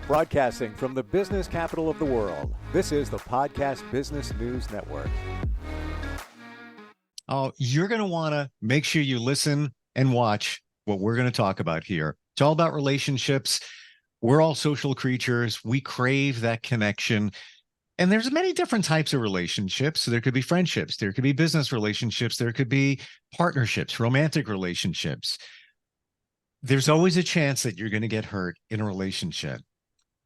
Broadcasting from the business capital of the world, this is the Podcast Business News Network. Oh, you're going to want to make sure you listen and watch what we're going to talk about here. It's all about relationships. We're all social creatures. We crave that connection. And there's many different types of relationships. So there could be friendships, there could be business relationships, there could be partnerships, romantic relationships. There's always a chance that you're going to get hurt in a relationship.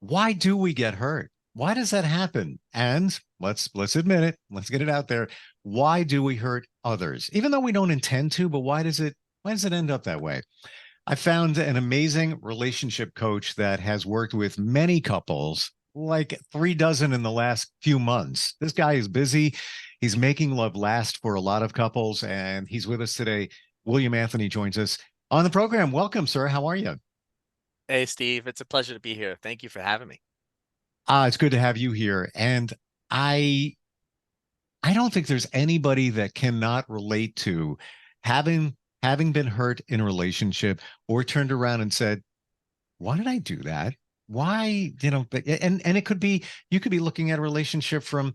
Why do we get hurt? Why does that happen? And let's admit it. Let's get it out there. Why do we hurt others? Even though we don't intend to, but why does it end up that way? I found an amazing relationship coach that has worked with many couples, like 36 in the last few months. This guy is busy. He's making love last for a lot of couples, and he's with us today. William Anthony joins us on the program. Welcome, sir. How are you? Hey, Steve. It's a pleasure to be here. Thank you for having me. It's good to have you here. And I don't think there's anybody that cannot relate to having been hurt in a relationship or turned around and said, why did I do that? Why, and it could be, you could be looking at a relationship from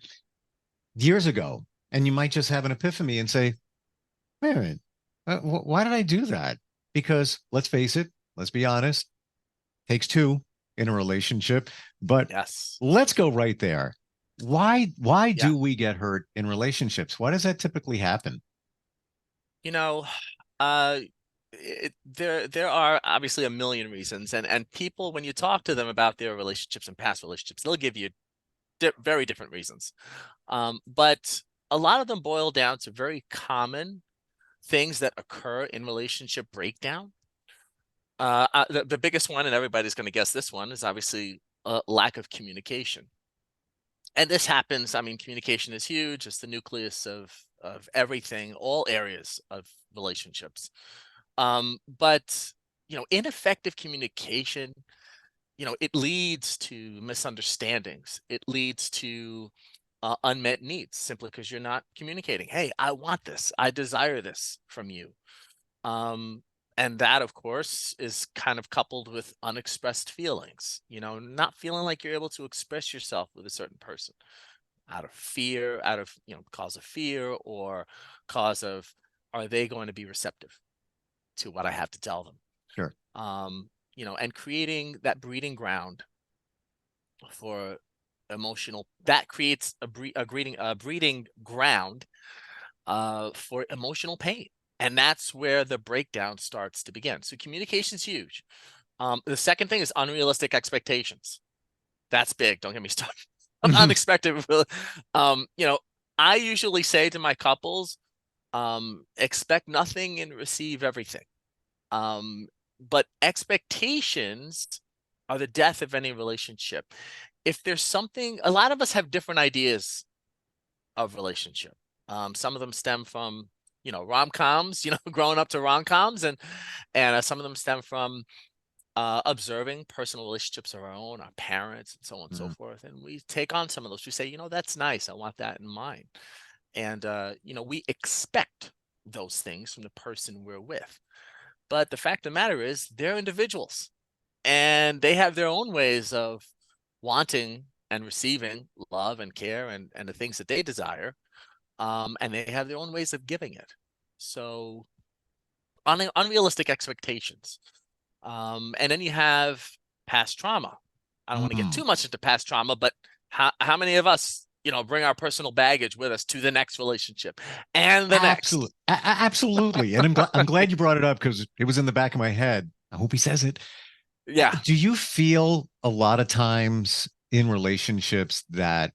years ago, and you might just have an epiphany and say, wait a minute, why did I do that? Because let's face it, let's be honest, takes two in a relationship, but Yes. let's go right there. Why Yeah. do we get hurt in relationships? Why does that typically happen? There are obviously a million reasons, and people, when you talk to them about their relationships and past relationships, they'll give you very different reasons. But a lot of them boil down to very common things that occur in relationship breakdown. The biggest one, and everybody's going to guess this one, is obviously a lack of communication. And this happens, I mean, communication is huge. It's the nucleus of everything, all areas of relationships. But ineffective communication, it leads to misunderstandings. It leads to unmet needs simply because you're not communicating. Hey, I want this. I desire this from you. And that, of course, is kind of coupled with unexpressed feelings, not feeling like you're able to express yourself with a certain person out of fear, cause of fear, or cause of, are they going to be receptive to what I have to tell them? Sure. And creating that breeding ground for emotional, that creates a breeding ground for emotional pain. And that's where the breakdown starts to begin. So communication is huge. The second thing is unrealistic expectations. That's big. Don't get me started. Unexpected. I usually say to my couples, expect nothing and receive everything. But expectations are the death of any relationship. If there's something, a lot of us have different ideas of relationship. Some of them stem from rom-coms, growing up to rom-coms, and some of them stem from observing personal relationships of our own, our parents, and so on and so forth. And we take on some of those. We say, that's nice. I want that in mine. And we expect those things from the person we're with. But the fact of the matter is, they're individuals, and they have their own ways of wanting and receiving love and care and the things that they desire. And they have their own ways of giving it. So unrealistic expectations. And then you have past trauma. I don't want to get too much into past trauma, but how many of us, bring our personal baggage with us to the next relationship and the next? Absolutely. And I'm glad you brought it up, because it was in the back of my head. I hope he says it. Yeah. Do you feel a lot of times in relationships that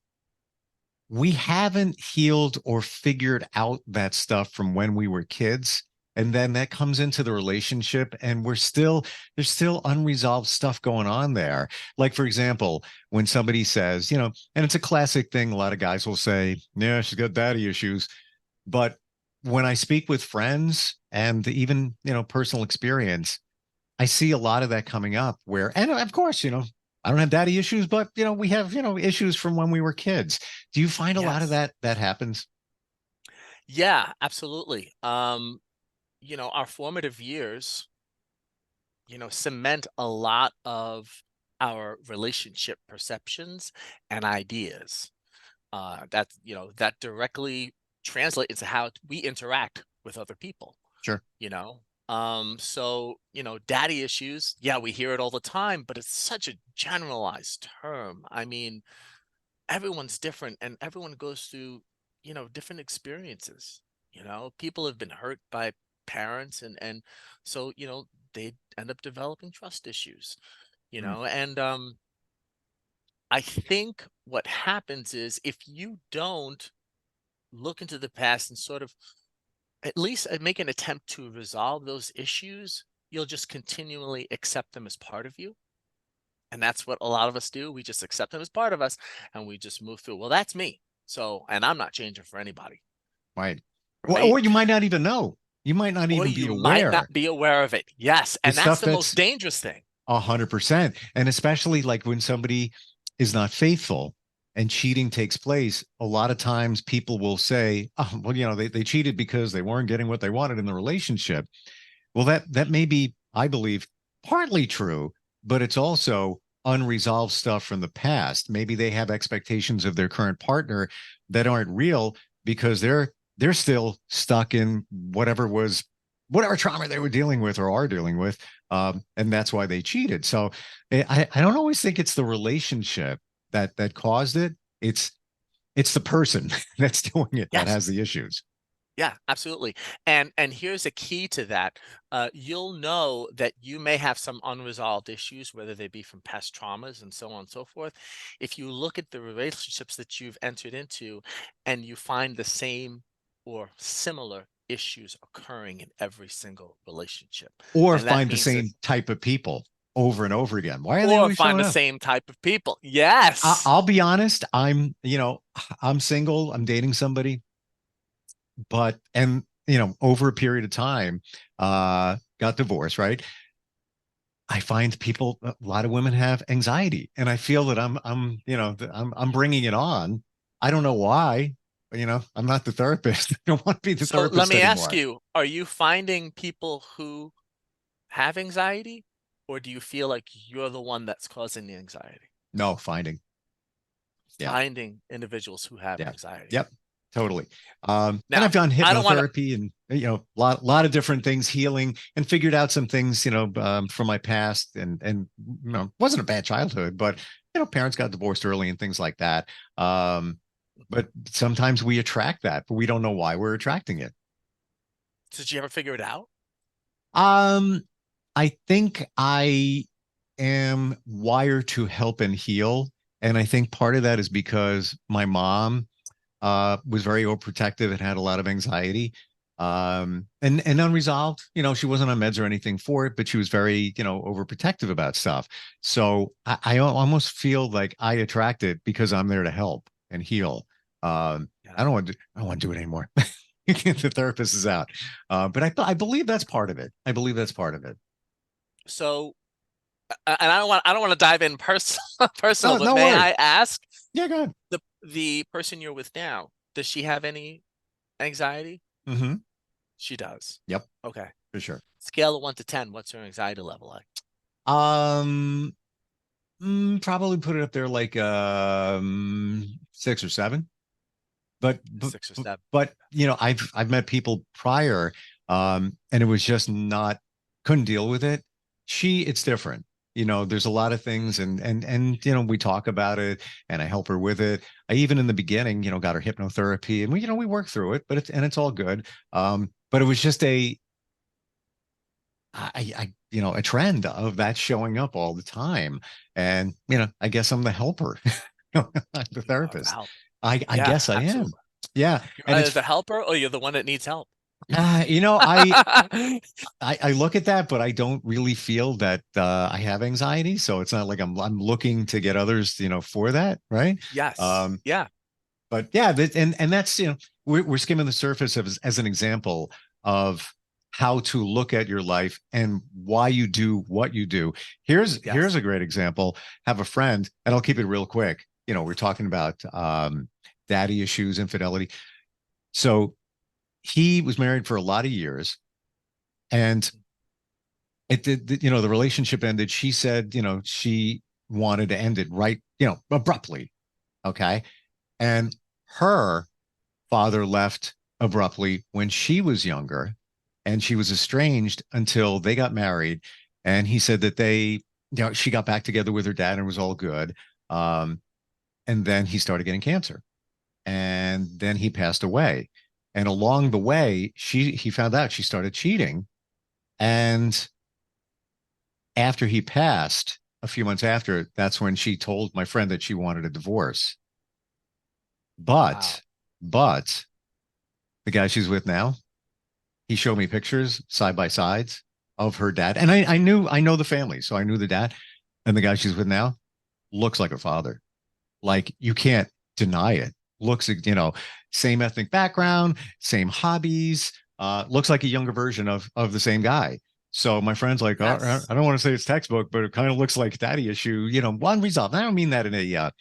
we haven't healed or figured out that stuff from when we were kids, and then that comes into the relationship, and there's still unresolved stuff going on there? Like, for example, when somebody says, and it's a classic thing, a lot of guys will say, yeah, she's got daddy issues. But when I speak with friends and even, personal experience, I see a lot of that coming up where, and of course, I don't have daddy issues, but we have, issues from when we were kids. Do you find a lot of that happens? Yeah, absolutely. Our formative years, cement a lot of our relationship perceptions and ideas. That's, that directly translates into how we interact with other people, Sure. you know? So, daddy issues, yeah, we hear it all the time, but it's such a generalized term. I mean, everyone's different and everyone goes through, different experiences. People have been hurt by parents and so, they end up developing trust issues, Mm. and I think what happens is if you don't look into the past and sort of at least make an attempt to resolve those issues, you'll just continually accept them as part of you. And that's what a lot of us do. We just accept them as part of us and we just move through. Well, that's me. So, and I'm not changing for anybody. Right. Right. Or you might not even know. You might not Or even be you might aware. not be aware of it. Yes. And It's that's stuff the most that's dangerous thing. 100%. And especially like when somebody is not faithful and cheating takes place, a lot of times people will say, oh, well, they cheated because they weren't getting what they wanted in the relationship. Well, that may be, I believe, partly true, but it's also unresolved stuff from the past. Maybe they have expectations of their current partner that aren't real because they're still stuck in whatever trauma they were dealing with or are dealing with, and that's why they cheated. So I don't always think it's the relationship that caused it. It's the person that's doing it that Yes. has the issues. Yeah, absolutely. And here's a key to that. You'll know that you may have some unresolved issues, whether they be from past traumas and so on and so forth. If you look at the relationships that you've entered into and you find the same or similar issues occurring in every single relationship. Or And that find the means that, same type of people over and over again. Why are they or always find showing the up? same type of people. Yes. I'll be honest. I'm single. I'm dating somebody, but over a period of time, got divorced. Right. I find a lot of women have anxiety, and I feel that I'm bringing it on. I don't know why. I'm not the therapist. I don't want to be the So let therapist me ask anymore. you, are you finding people who have anxiety, or do you feel like you're the one that's causing the anxiety? No, finding. Yeah. Finding individuals who have Yeah. anxiety. Yep. Totally. And Now, I've done I don't want to, hypnotherapy and lot of different things, healing, and figured out some things, from my past, and wasn't a bad childhood, but parents got divorced early and things like that. But sometimes we attract that, but we don't know why we're attracting it. did you ever figure it out? Um, I think I am wired to help and heal, and I think part of that is because my mom was very overprotective and had a lot of anxiety, and unresolved. She wasn't on meds or anything for it, but she was very, overprotective about stuff. So I almost feel like I attract it because I'm there to help and heal. Yeah. I don't want to do it anymore. The therapist is out, but I believe that's part of it. I believe that's part of it. So, and I don't want to dive in personal, No, but no may worries. I ask Yeah, go ahead. the person you're with now, does she have any anxiety? Mm-hmm. She does. Yep, Okay. for sure. Scale of 1 to 10, what's her anxiety level like? Um, probably put it up there like 6 or 7. But A 6 or 7. I've met people prior, and it was just not couldn't deal with it. It's different. There's a lot of things, and we talk about it, and I help her with it. I even in the beginning, got her hypnotherapy, and we work through it, but it's all good. But it was just a trend of that showing up all the time. And, I guess I'm the helper, not the You are the therapist. help. I Yeah, guess I am. absolutely. Yeah. You're And either it's, the helper or you're the one that needs help. uh, you know, I, I look at that, but I don't really feel that I have anxiety. So it's not like I'm looking to get others, for that. Right. Yes. Um, Yeah. but yeah, and that's we're skimming the surface of as an example of how to look at your life and why you do what you do. Here's Yes. a great example. Have a friend, and I'll keep it real quick. We're talking about daddy issues, infidelity. So he was married for a lot of years, and it did. The relationship ended. She said, she wanted to end it right, abruptly. Okay. And her father left abruptly when she was younger, and she was estranged until they got married. And he said that she got back together with her dad and it was all good. Um, and then he started getting cancer, and then he passed away. And along the way, he found out she started cheating. And after he passed, a few months after, that's when she told my friend that she wanted a divorce. Wow. But the guy she's with now, he showed me pictures side by sides of her dad. And I know the family. So I knew the dad, and the guy she's with now looks like her father. Like, you can't deny it. Looks, same ethnic background, same hobbies, looks like a younger version of the same guy. So my friend's like, oh, Yes. I don't want to say it's textbook, but it kind of looks like daddy issue, unresolved. And I don't mean that in a,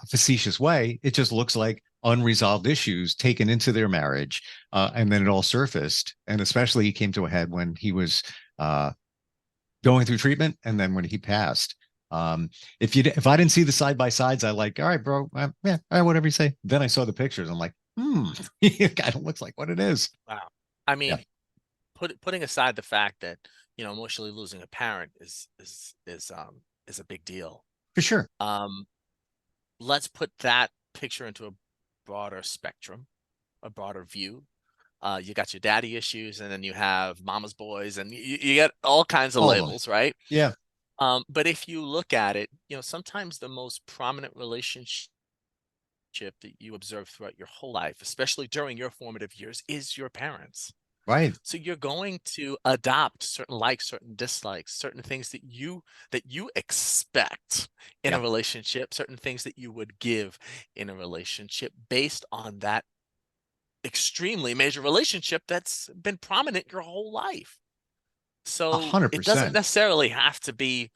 facetious way. It just looks like unresolved issues taken into their marriage. And then it all surfaced. And especially he came to a head when he was going through treatment, and then when he passed. If I didn't see the side by sides, I like, all right, bro, yeah, all right, whatever you say. Then I saw the pictures. I'm like, it kind of looks like what it is. Wow. I Yeah, mean, putting aside the fact that, emotionally losing a parent is a big deal. for sure. Um, let's put that picture into a broader spectrum, a broader view. You got your daddy issues, and then you have mama's boys, and you get all kinds of All of them. labels, right? Yeah. But if you look at it, sometimes the most prominent relationship that you observe throughout your whole life, especially during your formative years, is your parents. Right. So you're going to adopt certain likes, certain dislikes, certain things that you expect in a Yeah. relationship, certain things that you would give in a relationship based on that extremely major relationship that's been prominent your whole life. A So hundred it doesn't percent. necessarily have to be,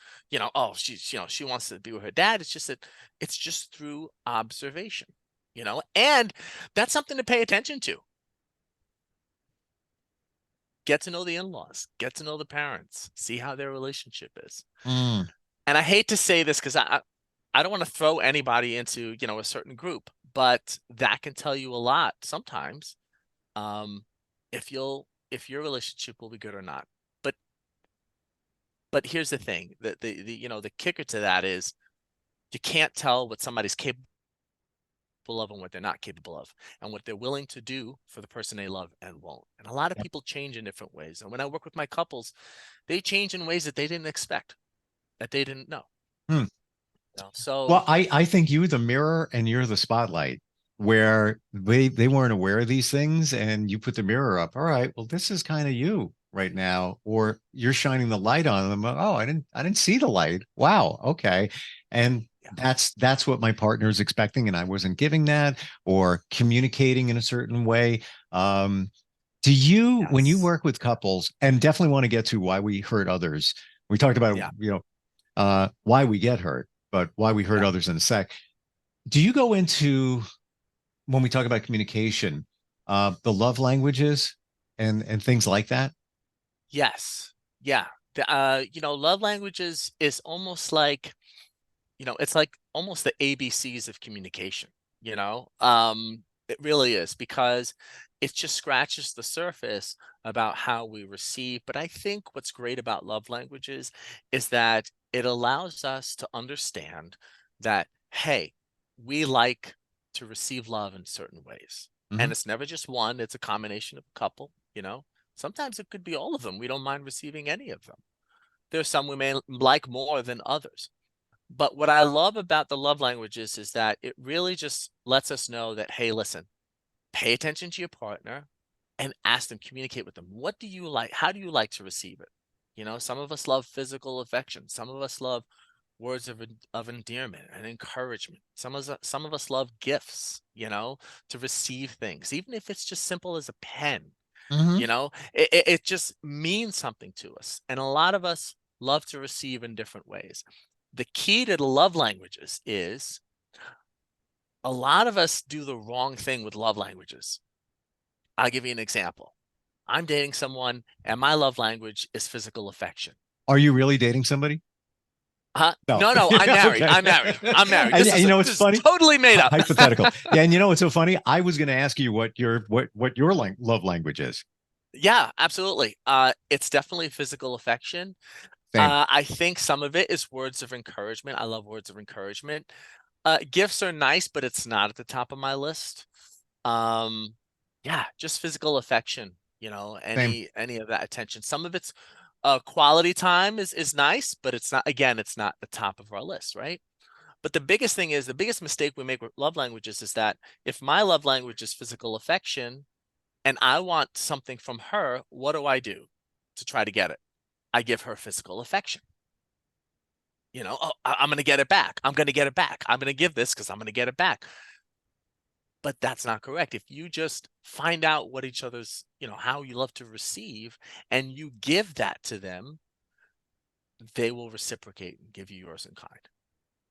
oh, she wants to be with her dad. It's just that it's just through observation, and that's something to pay attention to. Get to know the in-laws, get to know the parents, see how their relationship is. Mm. And I hate to say this because I don't want to throw anybody into, a certain group, but that can tell you a lot sometimes, if your relationship will be good or not. But here's the thing, the kicker to that is you can't tell what somebody's capable of and what they're not capable of, and what they're willing to do for the person they love and won't. And a lot of Yep. people change in different ways. And when I work with my couples, they change in ways that they didn't expect, that they didn't know. Hmm. So Well, I think you're the mirror and you're the spotlight, where they weren't aware of these things, and you put the mirror up. All right, well, this is kind of you right now, or you're shining the light on them. Oh, I didn't see the light. Wow, okay. And yeah, that's what my partner is expecting, and I wasn't giving that or communicating in a certain way. Um, do you, when you yes, work with couples, and definitely want to get to why we hurt others, we talked about, yeah, why we get hurt, but why we hurt yeah, others in a sec. Do you go into, when we talk about communication, the love languages and things like that? yes, yeah. Love languages is almost like, it's like almost the ABCs of communication, it really is, because it just scratches the surface about how we receive. But I think what's great about love languages is that it allows us to understand that, hey, we like to receive love in certain ways. Hmm. And it's never just one, it's a combination of a couple, Sometimes it could be all of them. We don't mind receiving any of them. There's some we may like more than others. But what I love about the love languages is that it really just lets us know that, hey, listen, pay attention to your partner and ask them, communicate with them. What do you like? How do you like to receive it? Some of us love physical affection. Some of us love words of endearment and encouragement. Some of us love gifts, to receive things, even if it's just simple as a pen. Hmm. It just means something to us. And a lot of us love to receive in different ways. The key to the love languages is a lot of us do the wrong thing with love languages. I'll give you an example. I'm dating someone and my love language is physical affection. Are you really dating somebody? No. No, I'm married. Okay. I'm married. I'm married. And you know what's This is funny? totally made up. Hypothetical. Yeah, and you know what's so funny? I was going to ask you what your love language is. Yeah, absolutely. It's definitely physical affection. Same. I think some of it is words of encouragement. I love words of encouragement. Gifts are nice, but it's not at the top of my list. Um, yeah, just physical affection, Same. any of that attention. Some of it's quality time is nice, but it's not, again, it's not the top of our list, right? But the biggest thing is the biggest mistake we make with love languages is that if my love language is physical affection and I want something from her, what do I do to try to get it? I give her physical affection. Oh, I'm going to get it back. I'm going to get it back. I'm going to give this because I'm going to get it back. But that's not correct. If you just find out what each other's, how you love to receive, and you give that to them, they will reciprocate and give you yours in kind,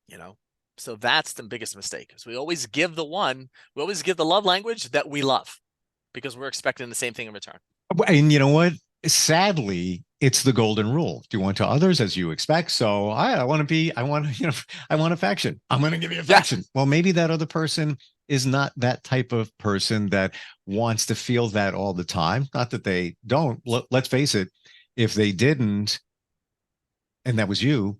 you know? So that's the biggest mistake, is we always give the love language that we love because we're expecting the same thing in return. And you know what? Sadly, it's the golden rule. Do unto others as you expect. So I want affection. I'm going to give you affection. Yeah. Well, maybe that other person is not that type of person that wants to feel that all the time. Not that they don't. Let's face it. If they didn't, and that was you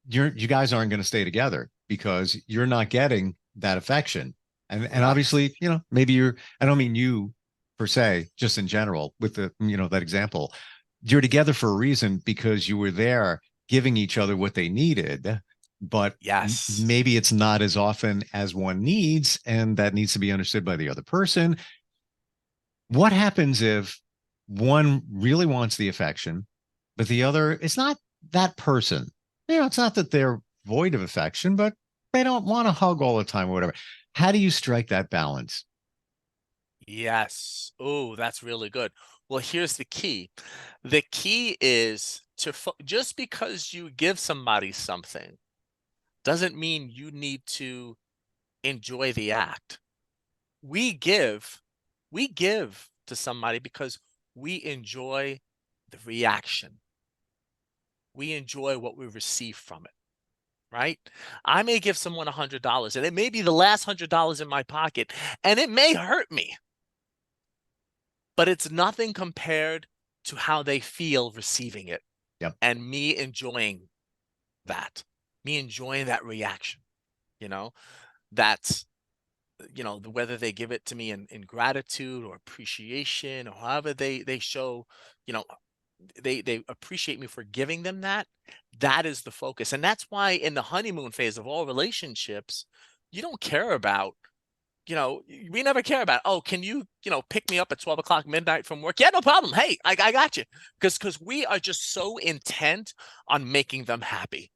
guys aren't going to stay together because you're not getting that affection. And obviously, maybe I don't mean you per se, just in general with that example, you're together for a reason because you were there giving each other what they needed, but yes, maybe it's not as often as one needs, and that needs to be understood by the other person. What happens if one really wants the affection, but the other, it's not that person? It's not that they're void of affection, but they don't want to hug all the time or whatever. How do you strike that balance? Yes. Oh, that's really good. Well, here's the key. The key is just because you give somebody something doesn't mean you need to enjoy the act. We give to somebody because we enjoy the reaction. We enjoy what we receive from it, right? I may give someone $100 and it may be the last $100 in my pocket and it may hurt me, but it's nothing compared to how they feel receiving it. Yep. And me enjoying that reaction, that's, whether they give it to me in gratitude or appreciation, or however they show, they appreciate me for giving them that is the focus. And that's why in the honeymoon phase of all relationships, you don't care about, we never care about, oh, can you, pick me up at 12 o'clock midnight from work? Yeah, no problem. Hey, I got you. Because we are just so intent on making them happy.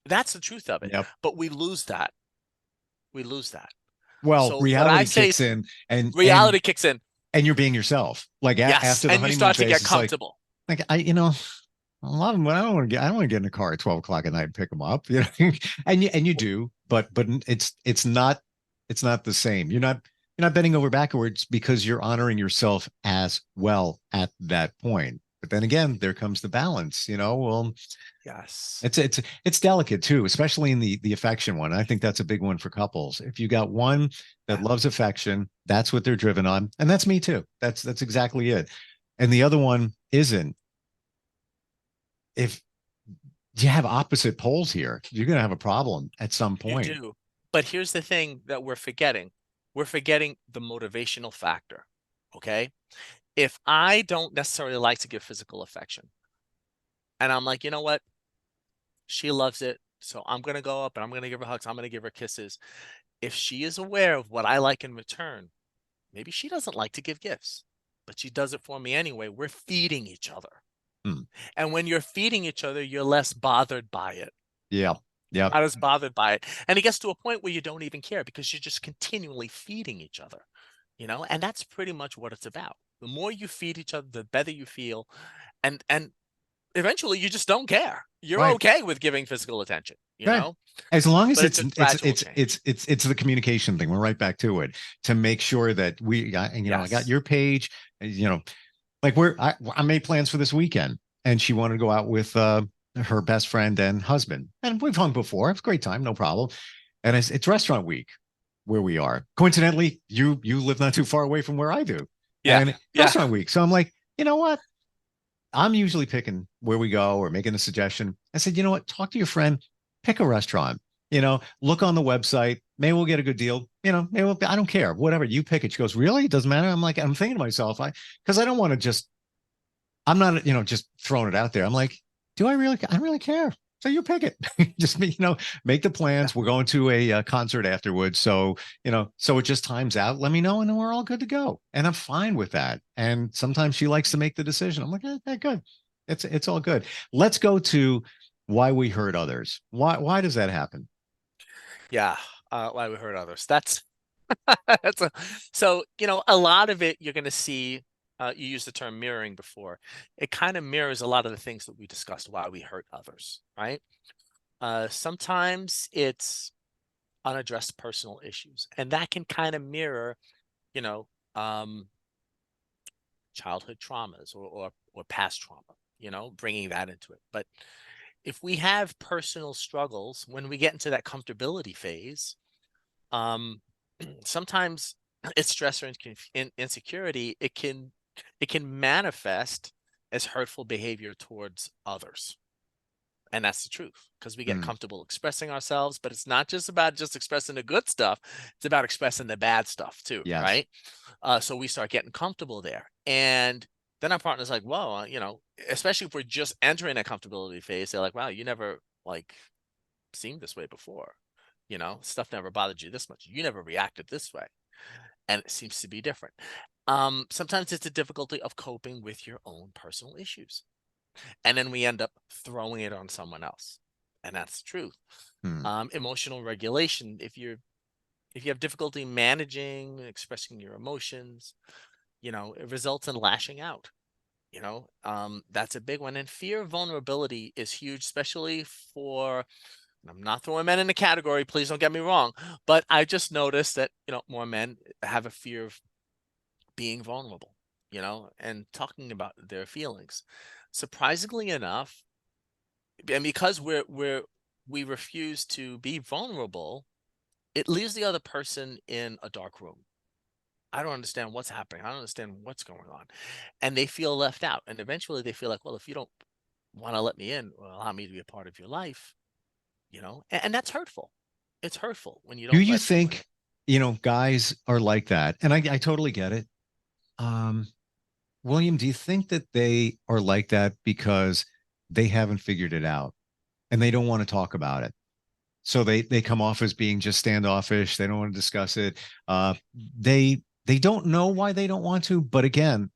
That's the truth of it. Yep. But we lose that. Well, So reality kicks in, and kicks in, and you're being yourself. Like yes, after the and you start to get comfortable. Like a lot of them. I don't want to get in a car at 12 o'clock at night and pick them up. And you do, but it's not the same. You're not bending over backwards because you're honoring yourself as well at that point. But then again, there comes the balance. Well, yes, it's delicate too, especially in the affection one. I think that's a big one for couples. If you got one that loves affection, that's what they're driven on, and that's me too. That's exactly it. And the other one isn't. If you have opposite poles here, you're going to have a problem at some point. You do. But here's the thing that we're forgetting. We're forgetting the motivational factor. Okay. If I don't necessarily like to give physical affection, and I'm like, you know what? She loves it. So I'm going to go up and I'm going to give her hugs. I'm going to give her kisses. If she is aware of what I like in return, maybe she doesn't like to give gifts, but she does it for me anyway. We're feeding each other. And when you're feeding each other, you're less bothered by it. Yeah. Yeah. Not as bothered by it. And it gets to a point where you don't even care because you're just continually feeding each other, and that's pretty much what it's about. The more you feed each other, the better you feel. And eventually you just don't care. You're okay with giving physical attention, know? As long as it's the communication thing. We're right back to it, to make sure that I got your page, like I made plans for this weekend, and she wanted to go out with her best friend and husband. And we've hung before. It's a great time, no problem. And it's restaurant week where we are. Coincidentally, you live not too far away from where I do. Yeah. And Yeah. restaurant week. So I'm like, you know what? I'm usually picking where we go or making a suggestion. I said, you know what? Talk to your friend, pick a restaurant, look on the website. Maybe we'll get a good deal. I don't care. Whatever. You pick it. She goes, really? It doesn't matter. I'm like, I'm thinking to myself, because I don't want to I'm not, just throwing it out there. I'm like, do I really? I really care. So you pick it. Just make the plans. We're going to a concert afterwards. So, so it just times out. Let me know, and then we're all good to go. And I'm fine with that. And sometimes she likes to make the decision. I'm like, good. It's all good. Let's go to why we hurt others. Why does that happen? Yeah. Why we hurt others. That's so, a lot of it you're going to see. You used the term mirroring before. It kind of mirrors a lot of the things that we discussed, why we hurt others, right? Sometimes it's unaddressed personal issues, and that can kind of mirror, you know, um, childhood traumas or past trauma, bringing that into it. But if we have personal struggles, when we get into that comfortability phase, um, sometimes it's stress or insecurity. It can manifest as hurtful behavior towards others. And that's the truth, because we get Hmm. comfortable expressing ourselves, but it's not just about just expressing the good stuff. It's about expressing the bad stuff too, Yes. right? So we start getting comfortable there. And then our partner's like, whoa, especially if we're just entering a comfortability phase, they're like, wow, you never like seemed this way before. Stuff never bothered you this much. You never reacted this way. And it seems to be different. Sometimes it's a difficulty of coping with your own personal issues. And then we end up throwing it on someone else. And that's the truth. Hmm. Emotional regulation. If you have difficulty managing and expressing your emotions, it results in lashing out. That's a big one. And fear of vulnerability is huge, especially for, I'm not throwing men in the category, please don't get me wrong, but I just noticed that, more men have a fear of being vulnerable, and talking about their feelings. Surprisingly enough, and because we refuse to be vulnerable, it leaves the other person in a dark room. I don't understand what's happening. I don't understand what's going on. And they feel left out. And eventually they feel like, well, if you don't want to let me in or allow me to be a part of your life, and that's hurtful. It's hurtful when you Do don't you let someone. think, guys are like that? And I totally get it. Um, William, do you think that they are like that because they haven't figured it out and they don't want to talk about it? So they come off as being just standoffish. They don't want to discuss it. They don't know why they don't want to. But again,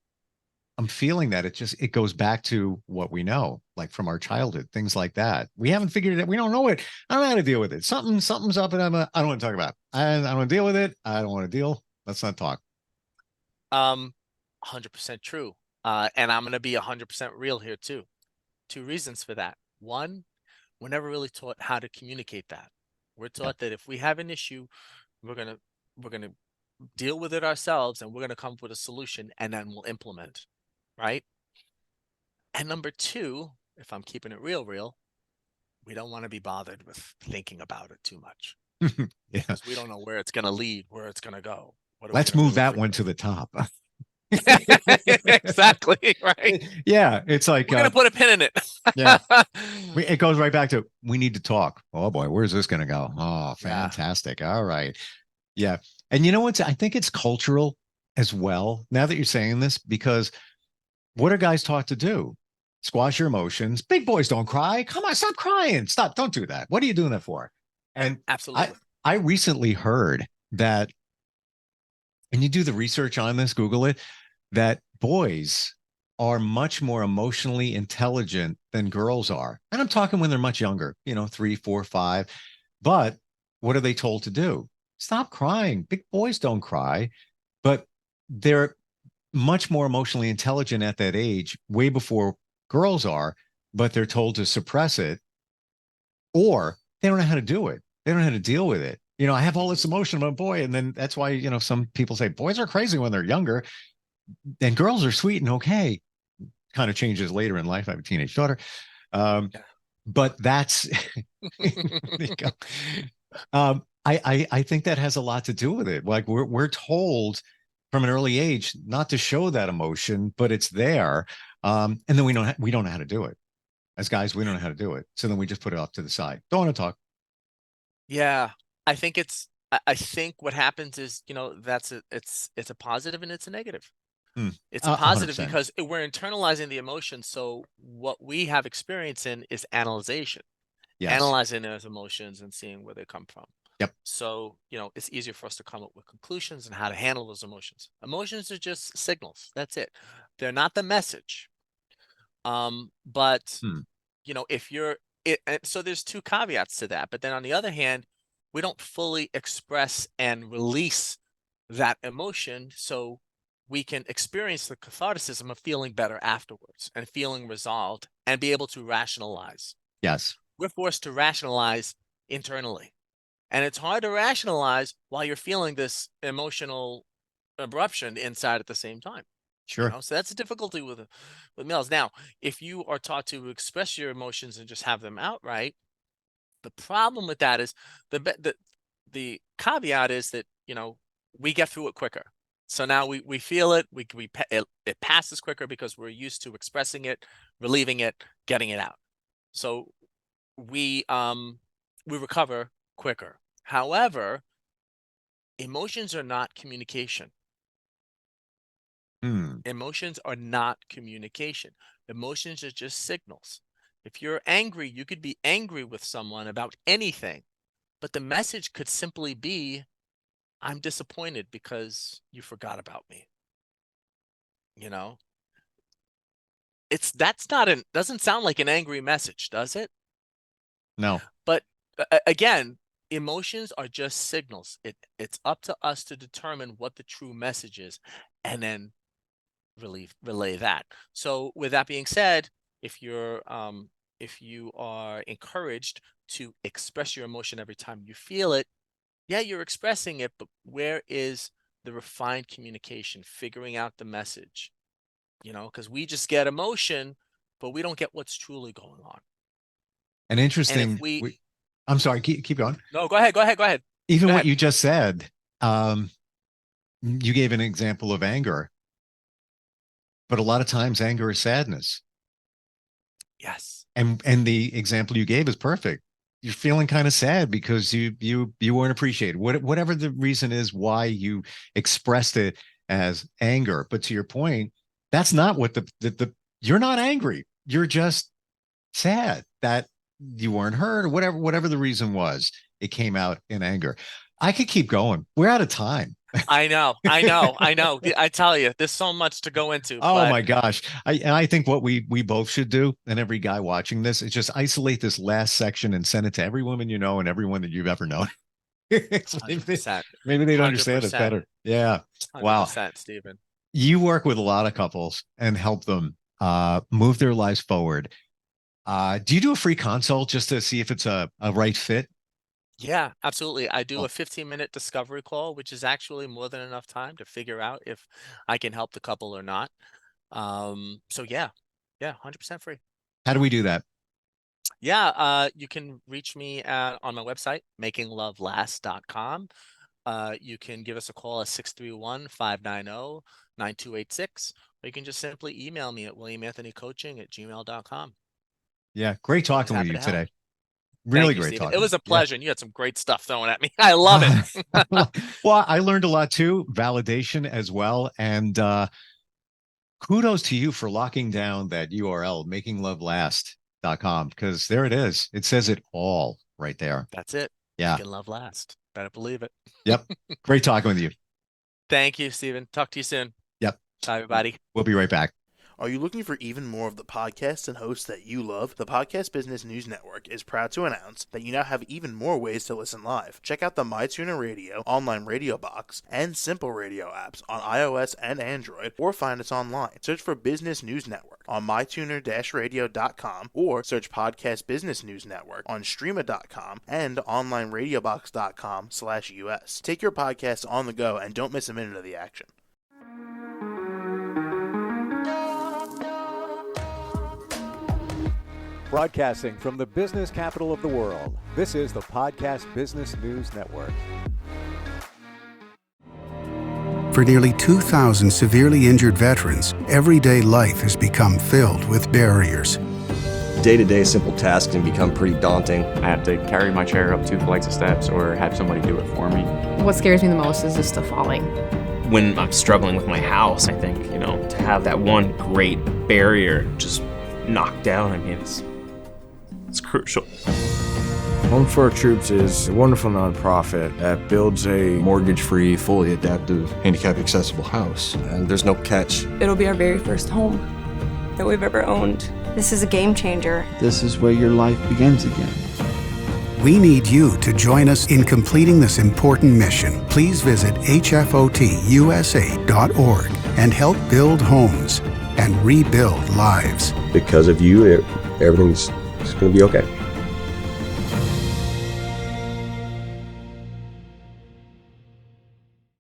I'm feeling that it goes back to what we know, like from our childhood, things like that. We haven't figured it out. We don't know it. I don't know how to deal with it. Something's up, and I don't want to talk about it. I don't want to deal with it. I don't want to deal. Let's not talk. 100% true. And I'm going to be 100% real here too. Two reasons for that. One, we're never really taught how to communicate that. We're Yeah. taught that if we have an issue, we're gonna deal with it ourselves, and we're gonna come up with a solution, and then we'll implement, right? And number two, if I'm keeping it real, we don't want to be bothered with thinking about it too much, Yeah. because we don't know where it's gonna lead, where it's gonna go. What are we Let's gonna move really that think one of? to the top. Exactly, right? Yeah, it's like We're gonna put a pin in yeah, it. it goes right back to we need to talk. Oh boy, where's this going to go? Oh, Yeah. fantastic. All right. Yeah. And you know what? I think it's cultural as well. Now that you're saying this, because what are guys taught to do? Squash your emotions. Big boys don't cry. Come on, stop crying. Stop. Don't do that. What are you doing that for? And I Absolutely. I recently heard that, and you do the research on this, Google it, that boys are much more emotionally intelligent than girls are. And I'm talking when they're much younger, 3, 4, 5. But what are they told to do? Stop crying. Big boys don't cry, but they're much more emotionally intelligent at that age, way before girls are, but they're told to suppress it, or they don't know how to do it. They don't know how to deal with it. I have all this emotion, I'm a boy. And then that's why, some people say boys are crazy when they're younger and girls are sweet and okay. Kind of changes later in life. I have a teenage daughter. Um, Yeah. But that's there you go. I think that has a lot to do with it. Like we're told from an early age not to show that emotion, but it's there. And then we don't know how to do it. As guys, we don't know how to do it. So then we just put it off to the side. Don't want to talk. Yeah, I think what happens is, it's a positive and it's a negative. Hmm. It's a positive 100%. because we're internalizing the emotion. So what we have experience in is analyzation, Yes. analyzing those emotions and seeing where they come from. Yep. So, it's easier for us to come up with conclusions and how to handle those emotions. Emotions are just signals. That's it. They're not the message. But Hmm. if you're it, and so there's two caveats to that. But then on the other hand, we don't fully express and release that emotion, so we can experience the catharticism of feeling better afterwards and feeling resolved and be able to rationalize. Yes. We're forced to rationalize internally. And it's hard to rationalize while you're feeling this emotional eruption inside at the same time. Sure. So that's a difficulty with males. Now, if you are taught to express your emotions and just have them outright, the problem with that is the caveat is that we get through it quicker. So now we feel it, it passes quicker because we're used to expressing it, relieving it, getting it out. So we recover quicker. However, emotions are not communication. Hmm. Emotions are not communication. Emotions are just signals. If you're angry, you could be angry with someone about anything, but the message could simply be, I'm disappointed because you forgot about me. You know, that's not doesn't sound like an angry message, does it? No. But again, emotions are just signals. It's up to us to determine what the true message is and then relay that. So with that being said, if you are encouraged to express your emotion every time you feel it, yeah, you're expressing it, but where is the refined communication, figuring out the message? Because we just get emotion, but we don't get what's truly going on. An And if interesting. we I'm sorry. Keep going. No, go ahead, go ahead, go ahead. Even Go what ahead. you just said. You gave an example of anger, but a lot of times anger is sadness. Yes. And the example you gave is perfect. You're feeling kind of sad because you weren't appreciated. Whatever the reason is why you expressed it as anger. But to your point, that's not what the you're not angry. You're just sad that you weren't heard or whatever the reason was. It came out in anger. I could keep going. We're out of time. I know, I know, I know. I tell you, there's so much to go into, Oh but my gosh. I think what we both should do, and every guy watching this, is just isolate this last section and send it to every woman you know and everyone that you've ever known. Maybe they'd understand it 100%, better. Yeah. Wow. 100%, Stephen. You work with a lot of couples and help them move their lives forward. Do you do a free consult just to see if it's a right fit? Yeah, absolutely. I do Oh, a 15-minute discovery call, which is actually more than enough time to figure out if I can help the couple or not. So yeah, 100% free. how do we do that? Yeah, you can reach me on my website, makinglovelast.com. You can give us a call at 631-590-9286, or you can just simply email me at williamanthonycoaching@gmail.com. Yeah. Great Always talking with happy you to help. today. Really Thank you, great Stephen. It talking. was a Yeah. pleasure, and you had some great stuff thrown at me. I love it. Well, I learned a lot too, validation as well. And kudos to you for locking down that URL, makinglovelast.com, because there it is. It says it all right there. That's it. Yeah. Making love last. Better believe it. Yep. Great talking with you. Thank you, Stephen. Talk to you soon. Yep. Bye, everybody. We'll be right back. Are you looking for even more of the podcasts and hosts that you love? The Podcast Business News Network is proud to announce that you now have even more ways to listen live. Check out the MyTuner Radio, online radio box, and Simple Radio apps on iOS and Android, or find us online. Search for Business News Network on mytuner-radio.com, or search Podcast Business News Network on streama.com and onlineradiobox.com/US. Take your podcast on the go and don't miss a minute of the action. Broadcasting from the business capital of the world, this is the Podcast Business News Network. For nearly 2,000 severely injured veterans, everyday life has become filled with barriers. Day-to-day simple tasks can become pretty daunting. I have to carry my chair up 2 flights of steps or have somebody do it for me. What scares me the most is just the falling. When I'm struggling with my house, I think, to have that one great barrier just knocked down, it's crucial. Home for Our Troops is a wonderful nonprofit that builds a Mortgage-free, fully adaptive, handicap-accessible house. And there's no catch. It'll be our very first home that we've ever owned. This is a game changer. This is where your life begins again. We need you to join us in completing this important mission. Please visit hfotusa.org and help build homes and rebuild lives. Because of you, everything's going to be okay.